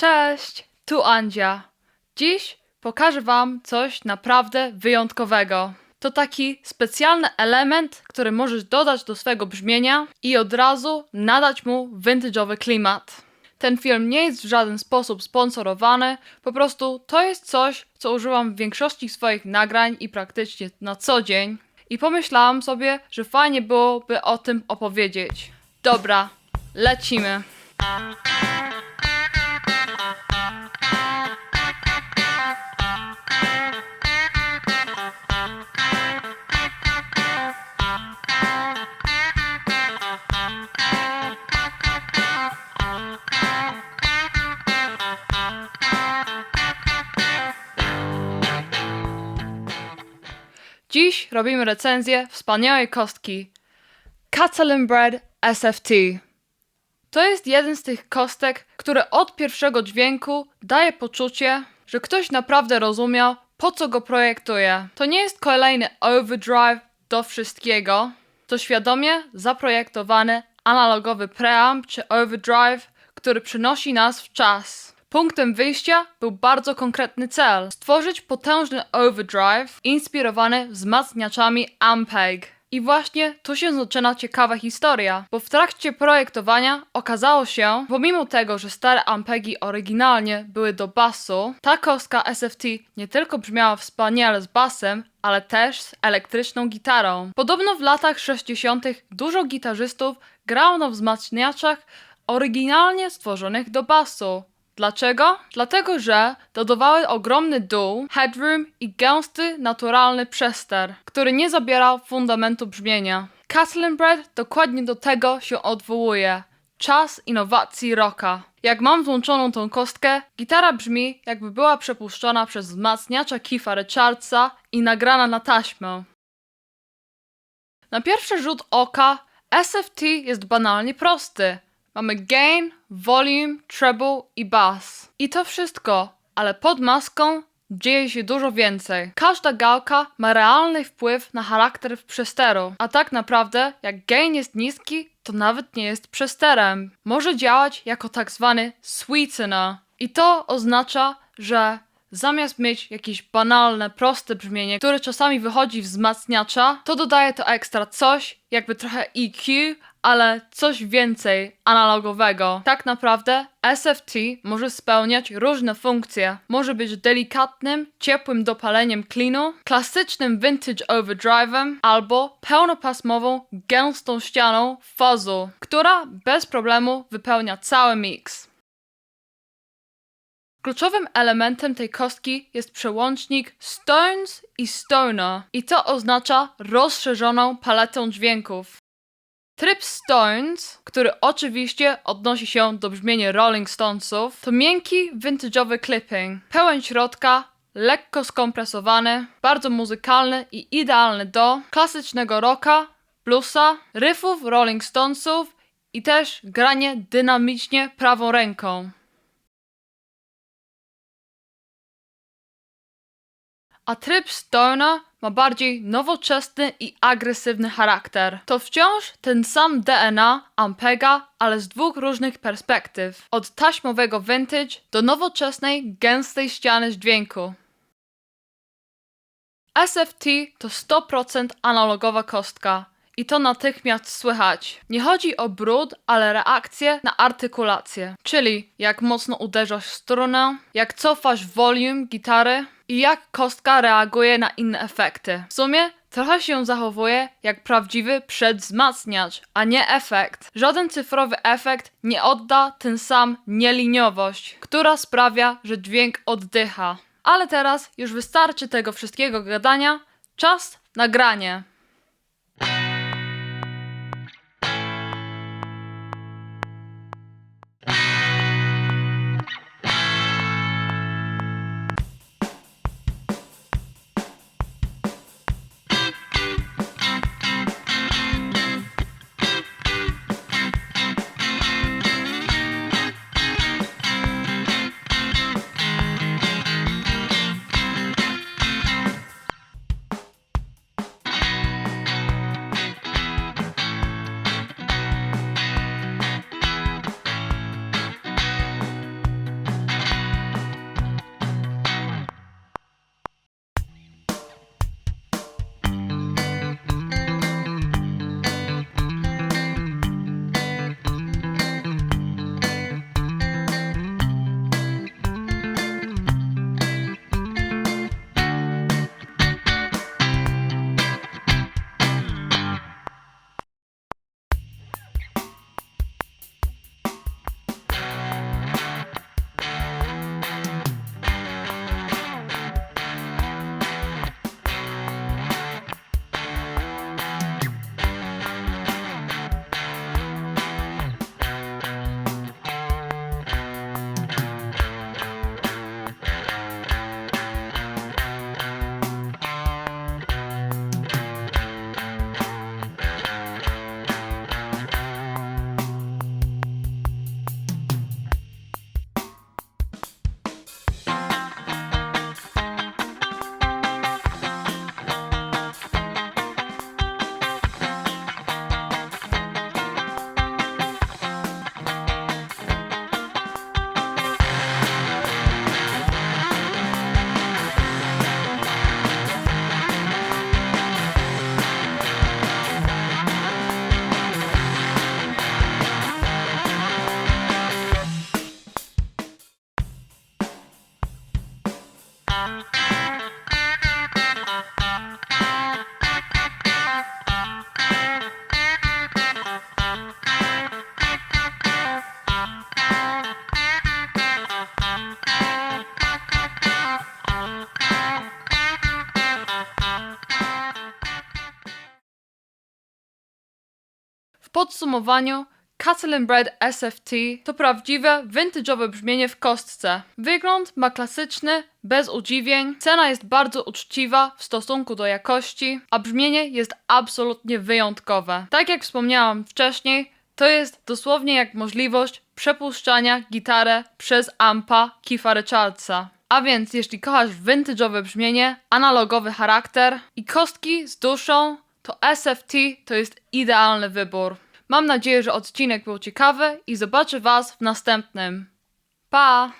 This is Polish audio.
Cześć, tu Andzia. Dziś pokażę Wam coś naprawdę wyjątkowego. To taki specjalny element, który możesz dodać do swego brzmienia i od razu nadać mu vintage'owy klimat. Ten film nie jest w żaden sposób sponsorowany, po prostu to jest coś, co używam w większości swoich nagrań i praktycznie na co dzień. I pomyślałam sobie, że fajnie byłoby o tym opowiedzieć. Dobra, lecimy. Dziś robimy recenzję wspaniałej kostki Catalan Bred SFT. To jest jeden z tych kostek, które od pierwszego dźwięku daje poczucie, że ktoś naprawdę rozumiał, po co go projektuje. To nie jest kolejny overdrive do wszystkiego. To świadomie zaprojektowany analogowy preamp czy overdrive, który przenosi nas w czas. Punktem wyjścia był bardzo konkretny cel: stworzyć potężny overdrive inspirowany wzmacniaczami Ampeg. I właśnie tu się zaczyna ciekawa historia, bo w trakcie projektowania okazało się, pomimo tego, że stare Ampegi oryginalnie były do basu, ta kostka SFT nie tylko brzmiała wspaniale z basem, ale też z elektryczną gitarą. Podobno w latach 60. dużo gitarzystów grało na wzmacniaczach oryginalnie stworzonych do basu. Dlaczego? Dlatego, że dodawały ogromny dół, headroom i gęsty, naturalny przester, który nie zabierał fundamentu brzmienia. Catalan Bred dokładnie do tego się odwołuje. Czas innowacji rocka. Jak mam włączoną tą kostkę, gitara brzmi, jakby była przepuszczona przez wzmacniacza Keitha Richardsa i nagrana na taśmę. Na pierwszy rzut oka SFT jest banalnie prosty. Mamy gain, volume, treble i bass. I to wszystko, ale pod maską dzieje się dużo więcej. Każda gałka ma realny wpływ na charakter przesteru. A tak naprawdę, jak gain jest niski, to nawet nie jest przesterem. Może działać jako tak zwany sweetener. I to oznacza, że zamiast mieć jakieś banalne, proste brzmienie, które czasami wychodzi wzmacniacza, to dodaje to ekstra coś, jakby trochę EQ, ale coś więcej analogowego. Tak naprawdę SFT może spełniać różne funkcje. Może być delikatnym, ciepłym dopaleniem cleanu, klasycznym vintage overdrive'em albo pełnopasmową, gęstą ścianą fuzzu, która bez problemu wypełnia cały mix. Kluczowym elementem tej kostki jest przełącznik Stones i Stoner i to oznacza rozszerzoną paletę dźwięków. Tryb Stones, który oczywiście odnosi się do brzmienia Rolling Stonesów, to miękki, vintage'owy clipping, pełen środka, lekko skompresowany, bardzo muzykalny i idealny do klasycznego rocka, bluesa, riffów Rolling Stonesów i też granie dynamicznie prawą ręką. A tryb Stoner ma bardziej nowoczesny i agresywny charakter. To wciąż ten sam DNA Ampega, ale z dwóch różnych perspektyw. Od taśmowego vintage do nowoczesnej, gęstej ściany dźwięku. SFT to 100% analogowa kostka. I to natychmiast słychać. Nie chodzi o brud, ale reakcję na artykulację. Czyli jak mocno uderzasz w strunę, jak cofasz volume gitary i jak kostka reaguje na inne efekty. W sumie trochę się zachowuje jak prawdziwy przedwzmacniacz, a nie efekt. Żaden cyfrowy efekt nie odda ten sam nieliniowość, która sprawia, że dźwięk oddycha. Ale teraz już wystarczy tego wszystkiego gadania. Czas na granie. W podsumowaniu, Castle and Bread SFT to prawdziwe, vintage'owe brzmienie w kostce. Wygląd ma klasyczny, bez udziwień, cena jest bardzo uczciwa w stosunku do jakości, a brzmienie jest absolutnie wyjątkowe. Tak jak wspomniałam wcześniej, to jest dosłownie jak możliwość przepuszczania gitary przez ampa Keitha Richardsa. A więc jeśli kochasz vintage'owe brzmienie, analogowy charakter i kostki z duszą, to SFT to jest idealny wybór. Mam nadzieję, że odcinek był ciekawy i zobaczę Was w następnym. Pa!